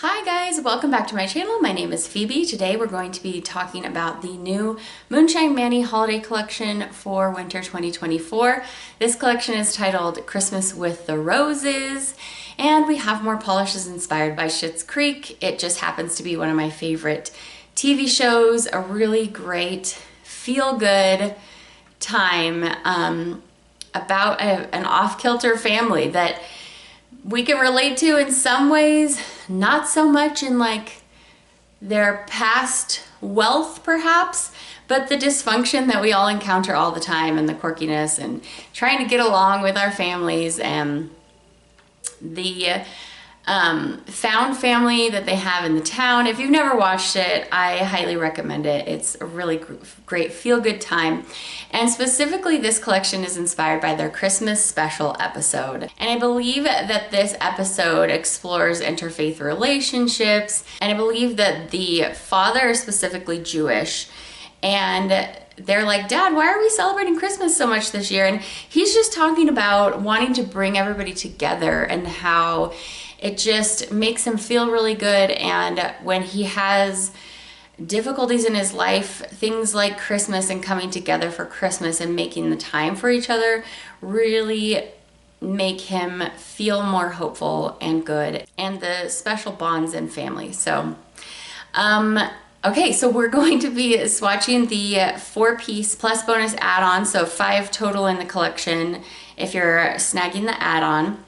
Hi guys, welcome back to my channel. My name is Phoebe. Today we're going to be talking about the new Moonshine Manny holiday collection for winter 2024. This collection is titled Christmas with the Roses, and we have more polishes inspired by Schitt's Creek. It just happens to be one of my favorite TV shows, a really great feel-good time about an off-kilter family that we can relate to in some ways, not so much in like their past wealth perhaps, but the dysfunction that we all encounter all the time and the quirkiness and trying to get along with our families and the found family that they have in the town. If you've never watched it, I highly recommend it. It's a really great feel-good time. And specifically, this collection is inspired by their Christmas special episode. And I believe that this episode explores interfaith relationships. And I believe that the father is specifically Jewish. And they're like, Dad, why are we celebrating Christmas so much this year? And he's just talking about wanting to bring everybody together and how it just makes him feel really good. And when he has difficulties in his life, things like Christmas and coming together for Christmas and making the time for each other really make him feel more hopeful and good, and the special bonds in family. So, okay, so we're going to be swatching the 4-piece plus bonus add-on, so 5 total in the collection if you're snagging the add-on.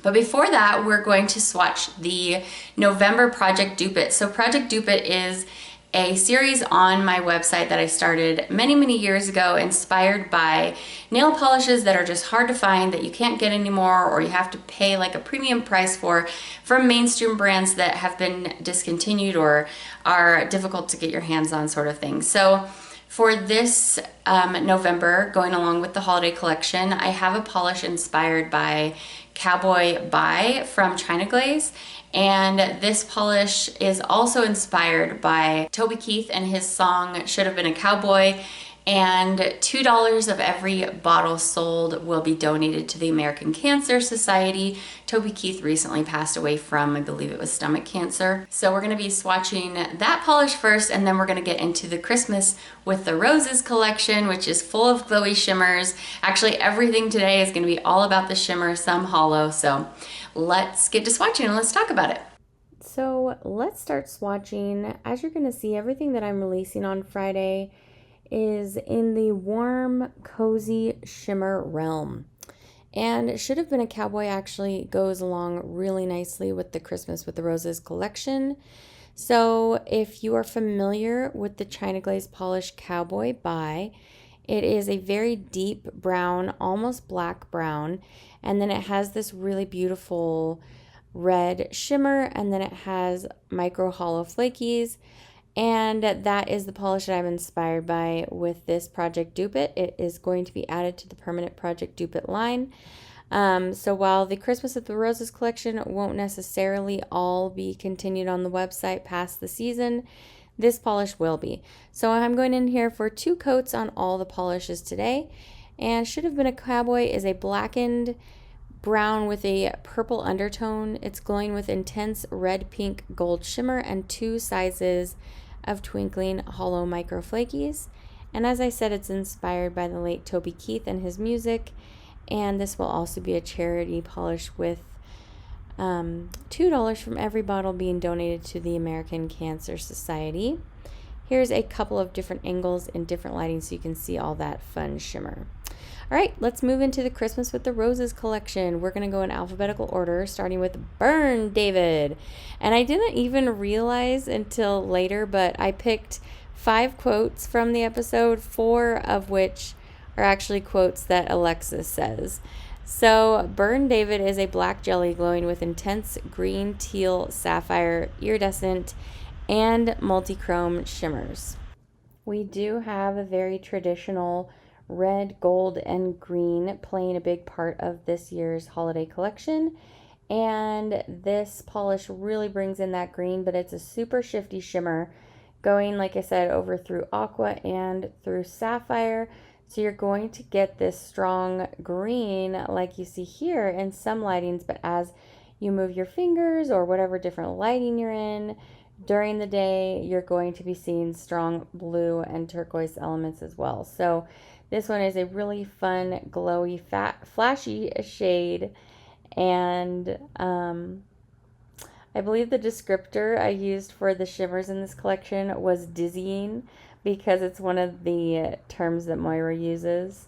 But before that, we're going to swatch the November Project Dupe It. So Project Dupe It is a series on my website that I started many years ago, inspired by nail polishes that are just hard to find, that you can't get anymore, or you have to pay like a premium price for, from mainstream brands that have been discontinued or are difficult to get your hands on, sort of thing. So for this November, going along with the holiday collection, I have a polish inspired by Cowboy from China Glaze, and this polish is also inspired by Toby Keith and his song Should Have Been a Cowboy, and $2 of every bottle sold will be donated to the American Cancer Society. Toby Keith recently passed away from, I believe it was stomach cancer. So we're gonna be swatching that polish first, and then we're gonna get into the Christmas with the Roses collection, which is full of glowy shimmers. Actually, everything today is gonna be all about the shimmer, some hollow. So let's get to swatching and let's talk about it. So let's start swatching. As you're gonna see, everything that I'm releasing on Friday is in the warm, cozy shimmer realm. And Should Have Been a Cowboy actually goes along really nicely with the Christmas with the Roses collection. So if you are familiar with the China Glaze Polish Cowboy it is a very deep brown, almost black brown, and then it has this really beautiful red shimmer, and then it has micro hollow flakies. And that is the polish that I'm inspired by with this Project Dupe It. It is going to be added to the permanent Project Dupe It line. So while the Christmas with the Roses collection won't necessarily all be continued on the website past the season, this polish will be. So I'm going in here for 2 coats on all the polishes today. And Should Have Been a Cowboy is a blackened brown with a purple undertone. It's glowing with intense red, pink, gold shimmer and 2 sizes of twinkling hollow micro flakies. And as I said, it's inspired by the late Toby Keith and his music. And this will also be a charity polish with $2 from every bottle being donated to the American Cancer Society. Here's a couple of different angles in different lighting so you can see all that fun shimmer. All right, let's move into the Christmas with the Roses collection. We're going to go in alphabetical order, starting with Burn David. And I didn't even realize until later, but I picked 5 quotes from the episode, 4 of which are actually quotes that Alexis says. So Burn David is a black jelly glowing with intense green, teal, sapphire, iridescent, and multi-chrome shimmers. We do have a very traditional red, gold, and green playing a big part of this year's holiday collection. And this polish really brings in that green, but it's a super shifty shimmer going, like I said, over through aqua and through sapphire. So you're going to get this strong green like you see here in some lightings, but as you move your fingers or whatever different lighting you're in during the day, you're going to be seeing strong blue and turquoise elements as well. So this one is a really fun, glowy, flashy shade. And I believe the descriptor I used for the shimmers in this collection was dizzying, because it's one of the terms that Moira uses.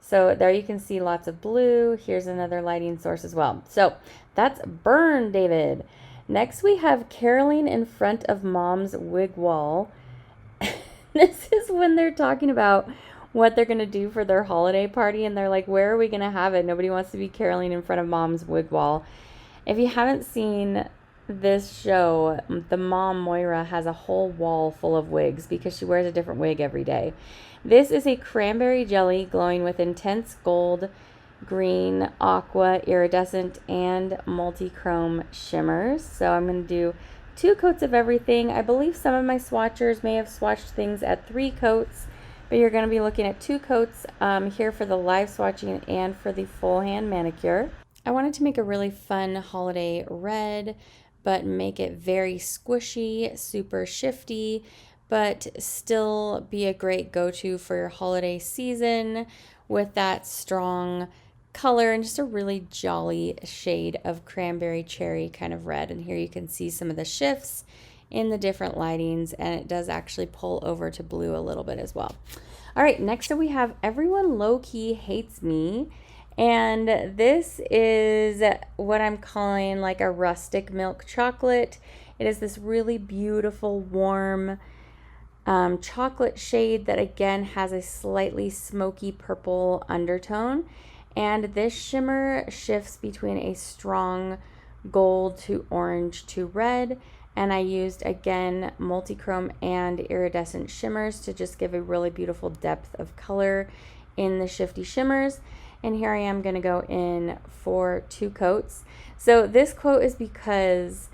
So there you can see lots of blue. Here's another lighting source as well. So that's Burn, David. Next we have caroling in front of mom's wig wall. This is when they're talking about what they're going to do for their holiday party, and they're like, where are we going to have it? Nobody wants to be caroling in front of mom's wig wall. If you haven't seen this show, the mom Moira has a whole wall full of wigs because she wears a different wig every day. This is a cranberry jelly glowing with intense gold, green, aqua, iridescent, and multi-chrome shimmers. So I'm going to do 2 coats of everything. I believe some of my swatchers may have swatched things at 3 coats, but you're going to be looking at 2 coats here for the live swatching and for the full hand manicure. I wanted to make a really fun holiday red, but make it very squishy, super shifty, but still be a great go-to for your holiday season with that strong color and just a really jolly shade of cranberry cherry kind of red. And here you can see some of the shifts in the different lightings, and it does actually pull over to blue a little bit as well. All right, next we have Everyone Low-Key Hates Me. And this is what I'm calling like a rustic milk chocolate. It is this really beautiful, warm chocolate shade that again has a slightly smoky purple undertone. And this shimmer shifts between a strong gold to orange to red. And I used, again, multi-chrome and iridescent shimmers to just give a really beautiful depth of color in the shifty shimmers. And here I am going to go in for 2 coats. So this quote is because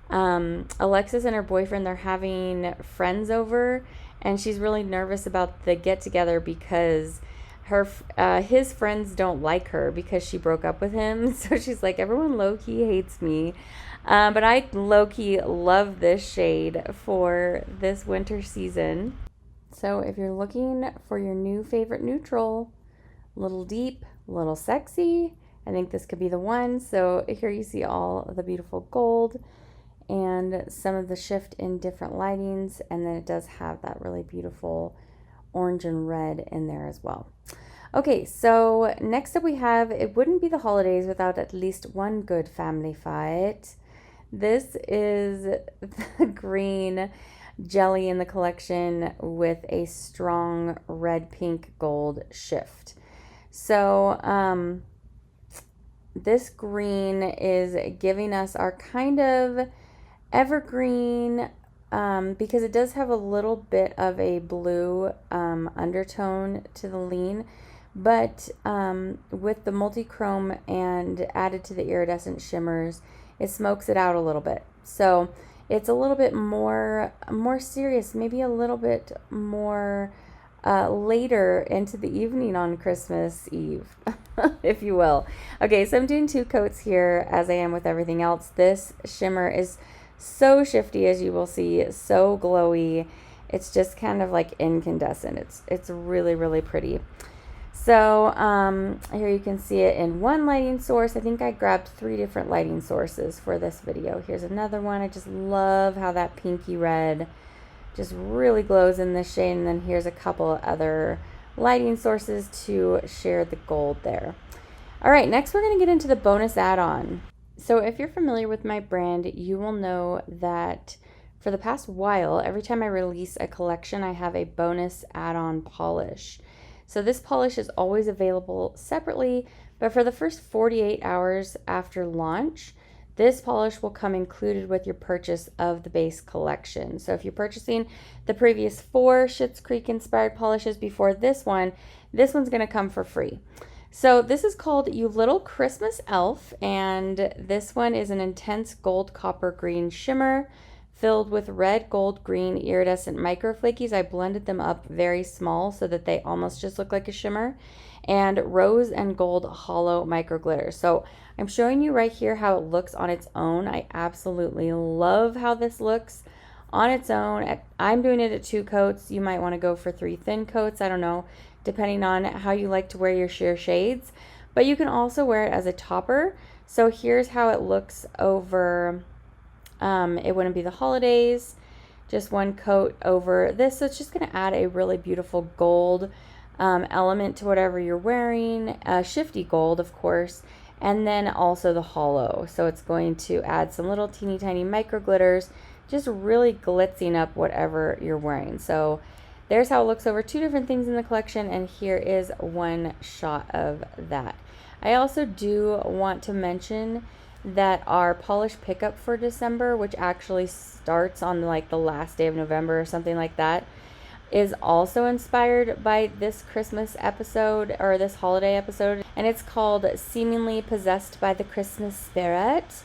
Alexis and her boyfriend, they're having friends over, and she's really nervous about the get-together because his friends don't like her because she broke up with him. So she's like, everyone low-key hates me. But I low-key love this shade for this winter season. So if you're looking for your new favorite neutral, little deep, little sexy, I think this could be the one. So here you see all of the beautiful gold and some of the shift in different lightings, and then it does have that really beautiful orange and red in there as well. Okay, so next up we have It Wouldn't Be the Holidays Without At Least One Good Family Fight. This is the green jelly in the collection with a strong red, pink, gold shift. So this green is giving us our kind of evergreen, because it does have a little bit of a blue undertone to the lean, but with the multi-chrome and added to the iridescent shimmers, it smokes it out a little bit. So it's a little bit more serious, maybe a little bit more later into the evening on Christmas Eve, if you will. Okay, so I'm doing 2 coats here as I am with everything else. This shimmer is so shifty, as you will see, so glowy. It's just kind of like incandescent. It's really, really pretty. So here you can see it in one lighting source. I think I grabbed 3 different lighting sources for this video. Here's another one. I just love how that pinky red just really glows in this shade. And then here's a couple of other lighting sources to share the gold there. All right, next we're going to get into the bonus add-on. So if you're familiar with my brand, you will know that for the past while, every time I release a collection, I have a bonus add-on polish. So this polish is always available separately, but for the first 48 hours after launch, this polish will come included with your purchase of the base collection. So if you're purchasing the previous 4 Schitt's Creek inspired polishes before this one's going to come for free. So this is called You Little Christmas Elf, and this one is an intense gold copper green shimmer filled with red, gold, green, iridescent micro flakies. I blended them up very small so that they almost just look like a shimmer. And rose and gold hollow micro glitter. So I'm showing you right here how it looks on its own. I absolutely love how this looks on its own. I'm doing it at 2 coats. You might want to go for 3 thin coats. I don't know, depending on how you like to wear your sheer shades. But you can also wear it as a topper. So here's how it looks over, it wouldn't be the holidays, just 1 coat over this. So it's just going to add a really beautiful gold element to whatever you're wearing, shifty gold, of course, and then also the hollow. So it's going to add some little teeny tiny micro glitters, just really glitzing up whatever you're wearing. So there's how it looks over 2 different things in the collection, and here is 1 shot of that. I also do want to mention that our polish pickup for December, which actually starts on like the last day of November or something like that, is also inspired by this Christmas episode, or this holiday episode, and it's called Seemingly Possessed by the Christmas Spirit.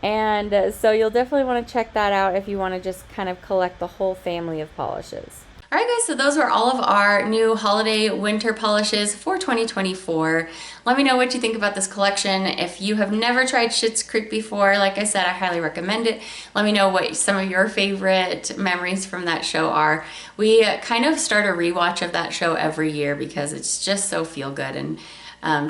And so you'll definitely want to check that out if you want to just kind of collect the whole family of polishes. All right, guys, so those were all of our new holiday winter polishes for 2024. Let me know what you think about this collection. If you have never tried Schitt's Creek before, like I said, I highly recommend it. Let me know what some of your favorite memories from that show are. We kind of start a rewatch of that show every year because it's just so feel good, and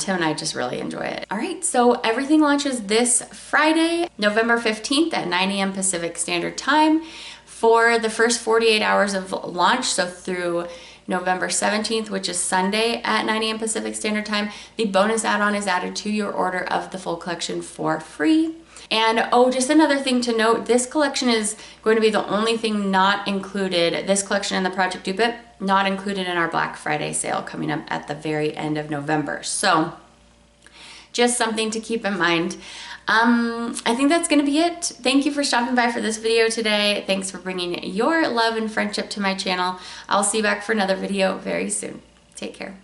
Tim and I just really enjoy it. All right, so everything launches this Friday, November 15th at 9 a.m. Pacific Standard Time. For the first 48 hours of launch, so through November 17th, which is Sunday at 9 a.m. Pacific Standard Time, the bonus add-on is added to your order of the full collection for free. And oh, just another thing to note, this collection is going to be the only thing not included, this collection and the Project Dupe It, not included in our Black Friday sale coming up at the very end of November. So just something to keep in mind. I think that's going to be it. Thank you for stopping by for this video today. Thanks for bringing your love and friendship to my channel. I'll see you back for another video very soon. Take care.